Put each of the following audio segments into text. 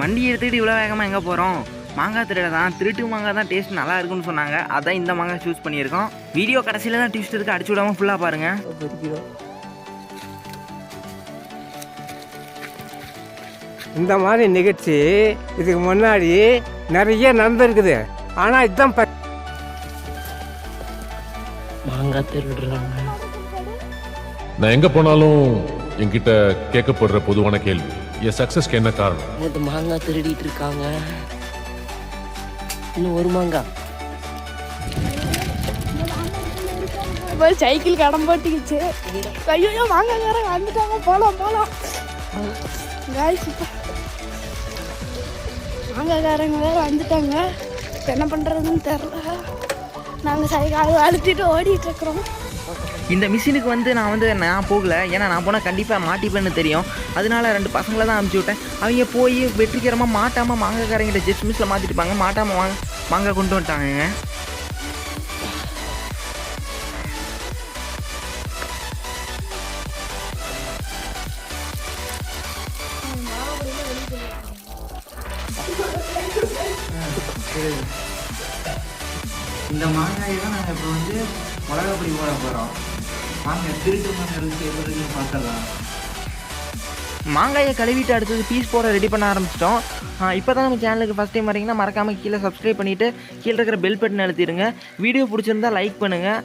வண்டி எடுத்துக்கிட்டு இவ்வளோ வேகமாக எங்கே போகிறோம்? மாங்காய் திருட தான். திருட்டு மாங்காய் தான் டேஸ்ட் நல்லா இருக்குன்னு சொன்னாங்க. அதான் இந்த மாங்காய் சூஸ் பண்ணியிருக்கோம். வீடியோ கடைசியில் தான் டிஸ்ட் இருக்குது, அடிச்சு விடாமல் ஃபுல்லாக பாருங்கள். இந்த மாதிரி நிகழ்ச்சி இதுக்கு முன்னாடி நிறைய நடந்திருக்குது. ஆனால் இதுதான் மாங்காய் திருடுறாங்க. நான் எங்கே போனாலும் என்கிட்ட கேட்கப்படுற பொதுவான கேள்வி, என் சக்ஸஸ்க்கு என்ன காரணம்? அது மாங்காய் திருடிட்டு இருக்காங்க. இன்னும் ஒரு மாங்காய். சைக்கிள் கடன் போட்டுக்கிச்சு. ஐயோ மாங்காய்காரங்க வந்துட்டாங்க, போலாம் போலாம். மாங்காய்காரங்க வேற வந்துட்டாங்க. என்ன பண்றதுன்னு தெரியல. நாங்கள் சைக்கிள் அழுத்திட்டு ஓடிட்டு இருக்கிறோம். இந்த மிஷினுக்கு நான் போகல. ஏன்னா நான் போனால் கண்டிப்பாக மாட்டிப்பேன்னு தெரியும். அதனால 2 பசங்களை தான் அனுப்பிச்சி விட்டேன். அவங்க போய் வெற்றிகரமாக மாட்டாமல் மாங்காய்காரங்கிட்ட ஜஸ்ட் மிஸ்ஸில் மாற்றிட்டுப்பாங்க. மாட்டாமல் மாங்காய் கொண்டு வந்துட்டாங்க. இந்த மாங்காயை தான் நாங்கள் இப்போ மிளகாப்பொடி போட போகிறோம். மாங்காய் திருட்டு மாங்காய் ருசி எப்படி இருக்குன்னு பார்க்கலாம். மாங்காயை கழுவிட்டு அடுத்தது பீஸ் போட ரெடி பண்ண ஆரம்பிச்சிட்டோம். இப்போ தான் நம்ம சேனலுக்கு ஃபஸ்ட் டைம் வரீங்கன்னா மறக்காமல் கீழே சப்ஸ்கிரைப் பண்ணிவிட்டு கீழே இருக்கிற பெல் பட்டன் அழுத்திடுங்க. வீடியோ பிடிச்சிருந்தா லைக் பண்ணுங்கள்.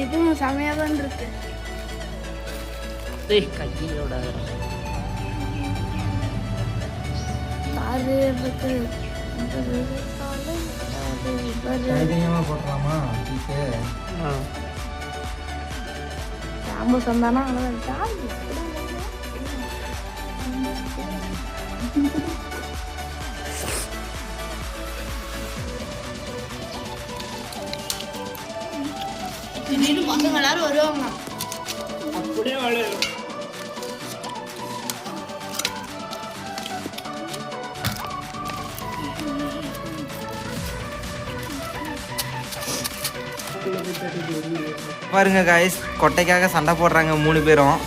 இதுவும் செமையாக தான் இருக்கு. கையோட போட்டுலாமா? சாம்பு சொந்தானா திடீர்னு பசங்க எல்லாரும் வருவாங்க. அப்படியே வளையும். பாருங்க காய்ஸ், கொட்டைக்காக சண்டை போடுறாங்க 3 பேரும்.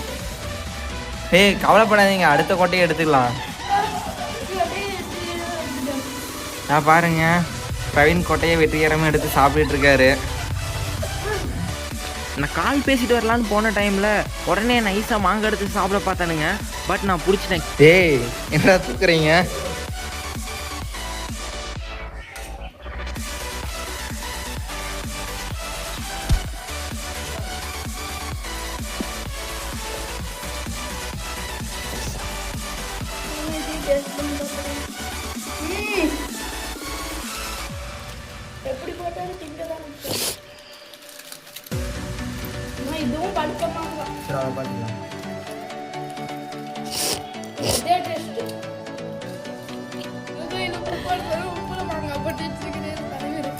கவலைப்படாதீங்க, அடுத்த கொட்டையை எடுத்துக்கலாம். நான் பாருங்க, பிரவீன் கொட்டையை வெற்றிகரமாக எடுத்து சாப்பிட்டுட்டு இருக்காரு. நான் கால் பேசிட்டு வரலான்னு போன டைமில் உடனே நைஸாக மாங்காய் எடுத்து சாப்பிட பார்த்தானுங்க. பட் நான் பிடிச்சிட்டேன். என்னடா தூக்குறீங்க? எப்படி போட்டாலும் திங்கதான். இதுவும் படுத்தமாங்க. இதே டேஸ்ட். இது உப்புல மாங்காய் போட்டு வச்சிருக்கிறேன் தலைவர்.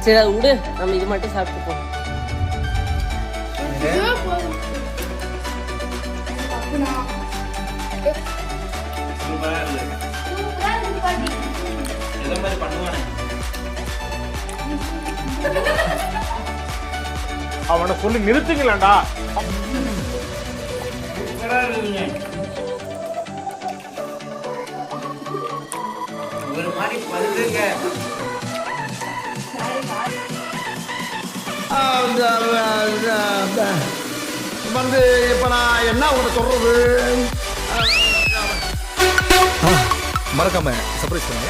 சரி அது விடு, நம்ம இது மட்டும் சாப்பிட்டுப்போம். அவனை சொல்லி நிறுத்துங்களேன்டா. ஒரு மாதிரி பழுதுங்க. இப்ப நான் என்ன உங்களை சொல்றது? மறக்காம சர்ப்ரைஸ் பண்ணுங்க.